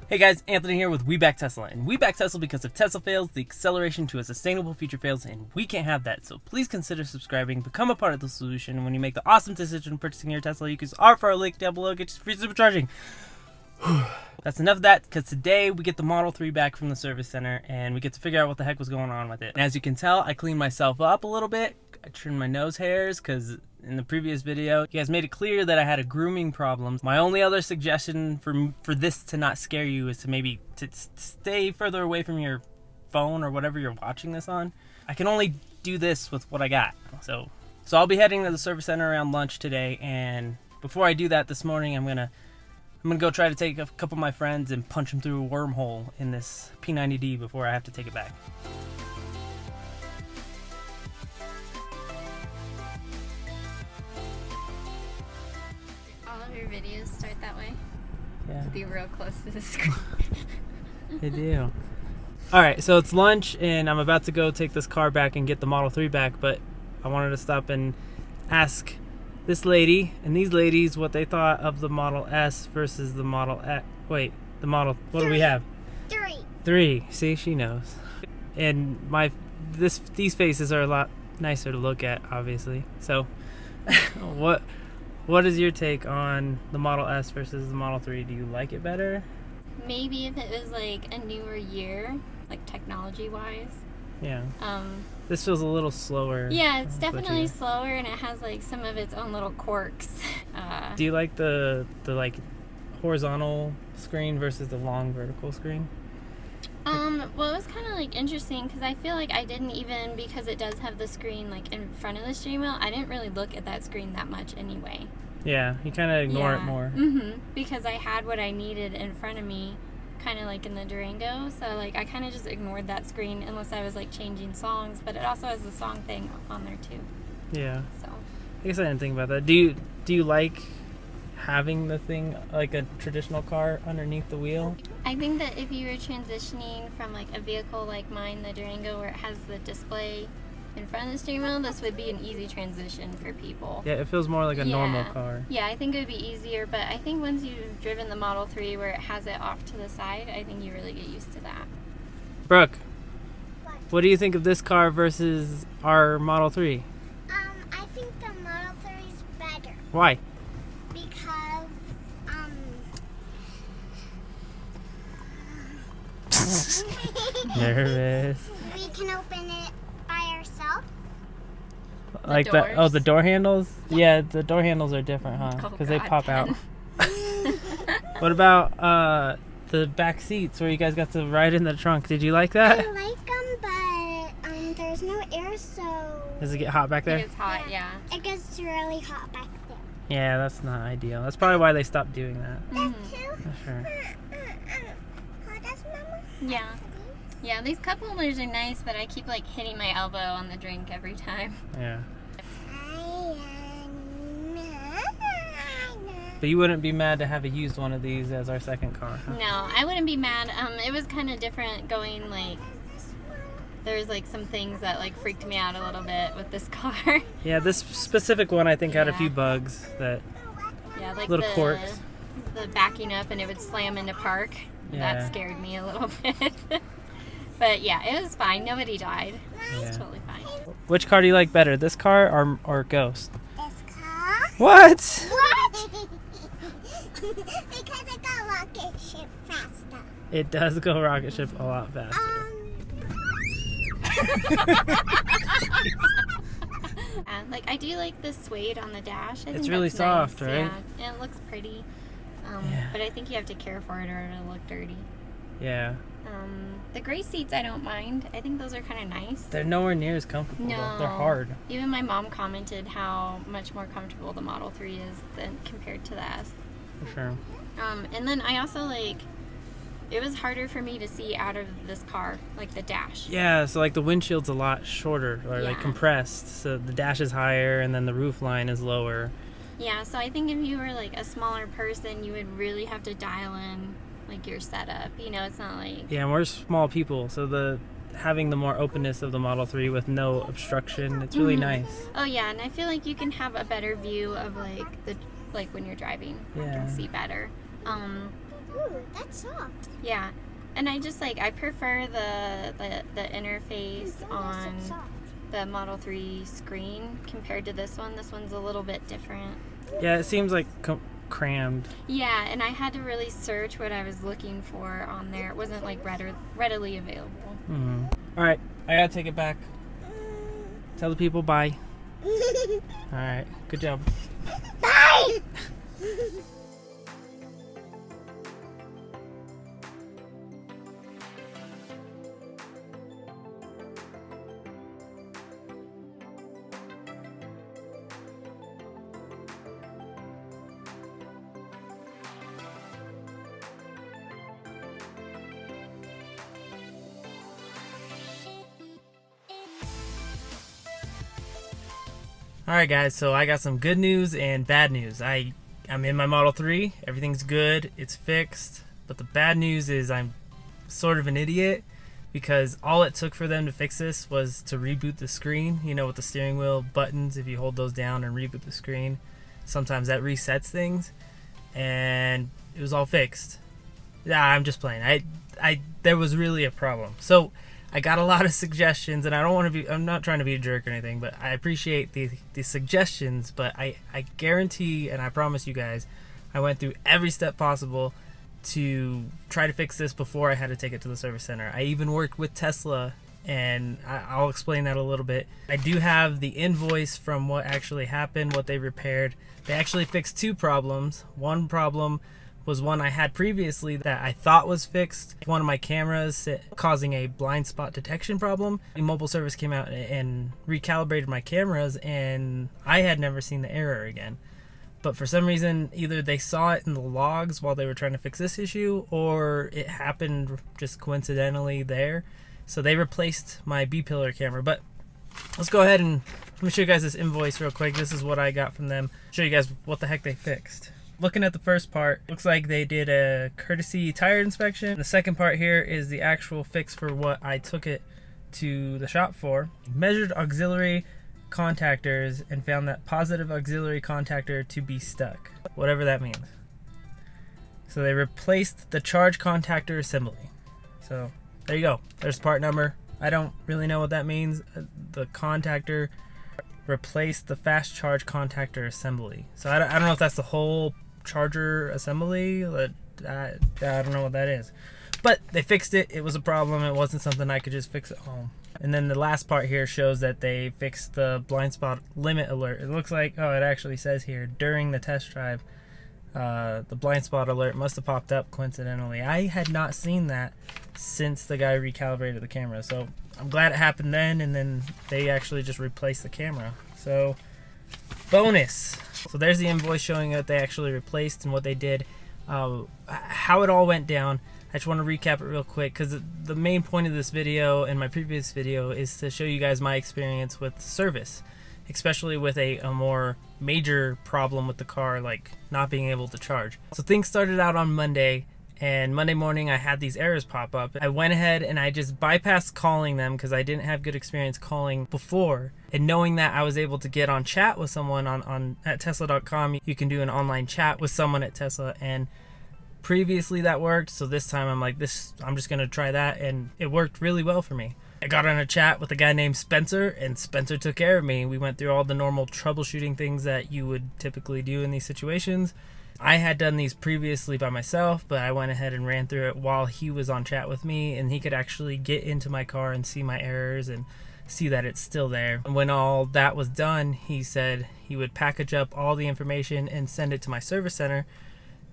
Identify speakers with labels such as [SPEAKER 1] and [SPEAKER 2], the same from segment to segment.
[SPEAKER 1] Hey guys, Anthony here with WeBackTesla, and WeBackTesla because if Tesla fails, the acceleration to a sustainable future fails, and we can't have that. So please consider subscribing, become a part of the solution. When you make the awesome decision purchasing your Tesla, you can use our referral link down below, get free supercharging. That's enough of that, because today we get the Model 3 back from the service center, and we get to figure out what the heck was going on with it. And as you can tell, I cleaned myself up a little bit. I trimmed my nose hairs, because in the previous video, you guys made it clear that I had a grooming problem. My only other suggestion for this to not scare you is to maybe stay further away from your phone or whatever you're watching this on. I can only do this with what I got. So I'll be heading to the service center around lunch today, and before I do that this morning, I'm gonna go try to take a couple of my friends and punch them through a wormhole in this P90D before I have to take it back.
[SPEAKER 2] All of your videos start that way?
[SPEAKER 1] Yeah.
[SPEAKER 2] To be real close to the screen.
[SPEAKER 1] They do. Alright, so it's lunch and I'm about to go take this car back and get the Model 3 back, but I wanted to stop and ask this lady and these ladies what they thought of the Model S versus the Model X. Wait, the Model, what do we have? Three. See, she knows. And these faces are a lot nicer to look at, obviously. So, what is your take on the Model S versus the Model 3? Do you like it better?
[SPEAKER 2] Maybe if it was like a newer year, like technology-wise.
[SPEAKER 1] Yeah. This feels a little slower.
[SPEAKER 2] Yeah, it's definitely slower, and it has like some of its own little quirks.
[SPEAKER 1] Do you like the like horizontal screen versus the long vertical screen?
[SPEAKER 2] Well, it was kind of like interesting because I feel like I didn't even, because it does have the screen like in front of the steering wheel, I didn't really look at that screen that much anyway.
[SPEAKER 1] Yeah, you kind of ignore it more.
[SPEAKER 2] Because I had what I needed in front of me, kind of like in the Durango, so like I kind of just ignored that screen unless I was like changing songs, but it also has the song thing on there too.
[SPEAKER 1] Yeah.
[SPEAKER 2] So
[SPEAKER 1] I guess I didn't think about that. Do you like having the thing like a traditional car underneath the wheel?
[SPEAKER 2] I think that if you were transitioning from like a vehicle like mine, the Durango, where it has the display in front of the steering wheel, this would be an easy transition for people.
[SPEAKER 1] Yeah, it feels more like a normal car.
[SPEAKER 2] Yeah, I think it would be easier, but I think once you've driven the Model 3 where it has it off to the side, I think you really get used to that.
[SPEAKER 1] Brooke, what do you think of this car versus our Model 3?
[SPEAKER 3] I think the Model 3 is better.
[SPEAKER 1] Why?
[SPEAKER 3] Because,
[SPEAKER 1] Nervous.
[SPEAKER 3] we can open it by ourselves.
[SPEAKER 1] Like the the door handles? Yeah, the door handles are different, huh? Because they pop out. What about the back seats where you guys got to ride in the trunk? Did you like that?
[SPEAKER 3] I like them, but there's no air, so...
[SPEAKER 1] Does it get hot back there?
[SPEAKER 2] It gets hot, yeah.
[SPEAKER 3] It gets really hot back there.
[SPEAKER 1] Yeah, that's not ideal. That's probably why they stopped doing that.
[SPEAKER 3] That too?
[SPEAKER 1] Sure.
[SPEAKER 3] How does Mama?
[SPEAKER 2] Yeah. Yeah, these cup holders are nice, but I keep like hitting my elbow on the drink every time.
[SPEAKER 1] Yeah. But you wouldn't be mad to have a used one of these as our second car, huh?
[SPEAKER 2] No, I wouldn't be mad. It was kind of different going like, there's like some things that like freaked me out a little bit with this car.
[SPEAKER 1] Yeah, this specific one I think had a few bugs that,
[SPEAKER 2] like
[SPEAKER 1] little quirks.
[SPEAKER 2] The backing up and it would slam into park.
[SPEAKER 1] Yeah.
[SPEAKER 2] That scared me a little bit. But yeah, it was fine. Nobody died. It was totally fine.
[SPEAKER 1] Which car do you like better, this car or Ghost?
[SPEAKER 3] This car?
[SPEAKER 1] What?
[SPEAKER 3] What? Because it got rocket ship faster.
[SPEAKER 1] It does go rocket ship a lot faster.
[SPEAKER 2] Like I do like the suede on the dash. I think
[SPEAKER 1] It's really
[SPEAKER 2] that's
[SPEAKER 1] soft,
[SPEAKER 2] nice.
[SPEAKER 1] right?
[SPEAKER 2] Yeah, and it looks pretty. But I think you have to care for it or it'll look dirty.
[SPEAKER 1] Yeah.
[SPEAKER 2] The gray seats I don't mind. I think those are kind of nice.
[SPEAKER 1] They're nowhere near as comfortable.
[SPEAKER 2] No.
[SPEAKER 1] They're hard.
[SPEAKER 2] Even my mom commented how much more comfortable the Model 3 is than compared to the S.
[SPEAKER 1] For sure.
[SPEAKER 2] And then I also like, it was harder for me to see out of this car, like the dash.
[SPEAKER 1] Yeah, so like the windshield's a lot shorter or like compressed. So the dash is higher and then the roof line is lower.
[SPEAKER 2] Yeah, so I think if you were like a smaller person, you would really have to dial in like your setup. You know, it's not like...
[SPEAKER 1] Yeah, and we're small people, so having the more openness of the Model 3 with no obstruction, it's really nice.
[SPEAKER 2] Oh yeah, and I feel like you can have a better view of like when you're driving. You can see better.
[SPEAKER 3] Ooh, that's soft.
[SPEAKER 2] Yeah. And I just I prefer the interface
[SPEAKER 3] Ooh,
[SPEAKER 2] on
[SPEAKER 3] that's soft.
[SPEAKER 2] the Model 3 screen compared to this one. This one's a little bit different.
[SPEAKER 1] Yeah, it seems like crammed.
[SPEAKER 2] Yeah, and I had to really search what I was looking for on there. It wasn't readily available.
[SPEAKER 1] All right, I gotta take it back. Tell the people bye. All right, good job.
[SPEAKER 3] Bye!
[SPEAKER 1] Alright guys, so I got some good news and bad news. I'm in my Model 3, everything's good, it's fixed, but the bad news is I'm sort of an idiot because all it took for them to fix this was to reboot the screen, you know, with the steering wheel buttons. If you hold those down and reboot the screen, sometimes that resets things, and it was all fixed. Yeah, I'm just playing. There was really a problem. So I got a lot of suggestions, and I'm not trying to be a jerk or anything, but I appreciate the suggestions, but I guarantee and I promise you guys, I went through every step possible to try to fix this before I had to take it to the service center. I even worked with Tesla, and I'll explain that a little bit. I do have the invoice from what actually happened, what they repaired. They actually fixed two problems. One problem was one I had previously that I thought was fixed. One of my cameras causing a blind spot detection problem. The mobile service came out and recalibrated my cameras, and I had never seen the error again. But for some reason, either they saw it in the logs while they were trying to fix this issue, or it happened just coincidentally there. So they replaced my B-pillar camera. But let's go ahead and let me show you guys this invoice real quick. This is what I got from them. Show you guys what the heck they fixed. Looking at the first part, looks like they did a courtesy tire inspection. The second part here is the actual fix for what I took it to the shop for. Measured auxiliary contactors and found that positive auxiliary contactor to be stuck, whatever that means. So they replaced the charge contactor assembly. So there you go. There's part number. I don't really know what that means. The contactor replaced the fast charge contactor assembly. So I don't know if that's the whole charger assembly. I don't know what that is, but they fixed it. It was a problem. It wasn't something I could just fix at home. And then the last part here shows that they fixed the blind spot limit alert. It looks like, oh, it actually says here during the test drive, the blind spot alert must have popped up coincidentally. I had not seen that since the guy recalibrated the camera, so I'm glad it happened then, and then they actually just replaced the camera. So bonus. So there's the invoice showing that they actually replaced and what they did, how it all went down. I just want to recap it real quick because the main point of this video and my previous video is to show you guys my experience with service, especially with a more major problem with the car, like not being able to charge. So things started out on Monday, and Monday morning I had these errors pop up. I went ahead and I just bypassed calling them because I didn't have good experience calling before, and knowing that I was able to get on chat with someone on at Tesla.com. You can do an online chat with someone at Tesla, and previously that worked, so this time I'm like, I'm just gonna try that, and it worked really well for me. I got on a chat with a guy named Spencer, and Spencer took care of me. We went through all the normal troubleshooting things that you would typically do in these situations. I had done these previously by myself, but I went ahead and ran through it while he was on chat with me, and he could actually get into my car and see my errors and see that it's still there. And when all that was done, he said he would package up all the information and send it to my service center,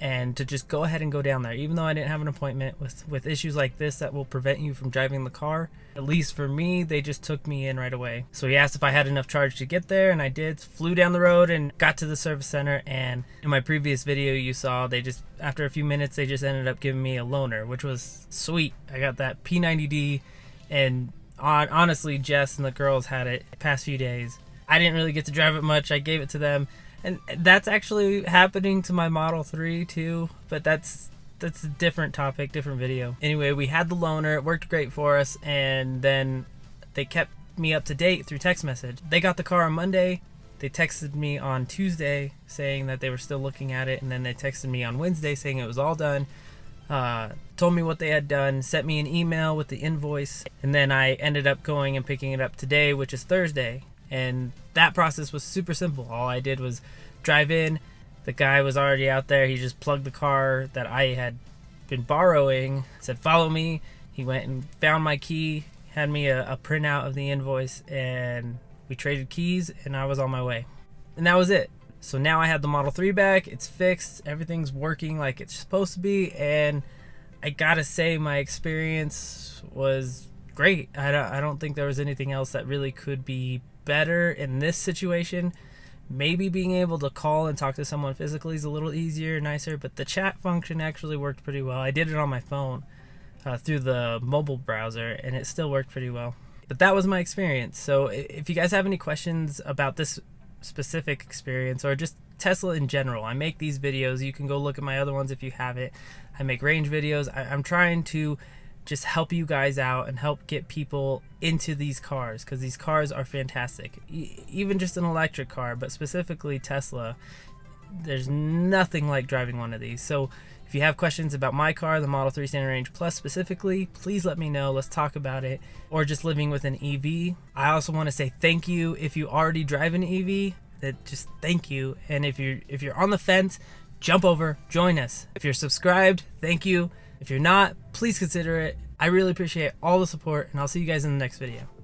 [SPEAKER 1] and to just go ahead and go down there. Even though I didn't have an appointment with issues like this that will prevent you from driving the car, at least for me, they just took me in right away. So he asked if I had enough charge to get there, and I did. Flew down the road and got to the service center, and in my previous video you saw, they just, after a few minutes, they just ended up giving me a loaner, which was sweet. I got that P90D, and honestly, Jess and the girls had it the past few days. I didn't really get to drive it much. I gave it to them. And that's actually happening to my Model 3 too, but that's a different topic, different video. Anyway, we had the loaner, it worked great for us, and then they kept me up to date through text message. They got the car on Monday, they texted me on Tuesday saying that they were still looking at it, and then they texted me on Wednesday saying it was all done. told me what they had done, sent me an email with the invoice, and then I ended up going and picking it up today, which is Thursday. And that process was super simple. All I did was drive in. The guy was already out there. He just plugged the car that I had been borrowing, said follow me. He went and found my key, had me a printout of the invoice, and we traded keys, and I was on my way. And that was it. So now I have the Model 3 back. It's fixed. Everything's working like it's supposed to be, and I gotta say my experience was great. I don't think there was anything else that really could be better in this situation. Maybe being able to call and talk to someone physically is a little easier, nicer, but the chat function actually worked pretty well. I did it on my phone through the mobile browser, and it still worked pretty well. But that was my experience. So if you guys have any questions about this specific experience or just Tesla in general, I make these videos. You can go look at my other ones if you haven't. I make range videos. I'm trying to just help you guys out and help get people into these cars, because these cars are fantastic. Even just an electric car, but specifically Tesla, there's nothing like driving one of these. So if you have questions about my car, the Model 3 Standard Range Plus specifically, please let me know. Let's talk about it. Or just living with an EV. I also want to say thank you if you already drive an EV. Just thank you. And if you're on the fence, jump over, join us. If you're subscribed, thank you. If you're not, please consider it. I really appreciate all the support, and I'll see you guys in the next video.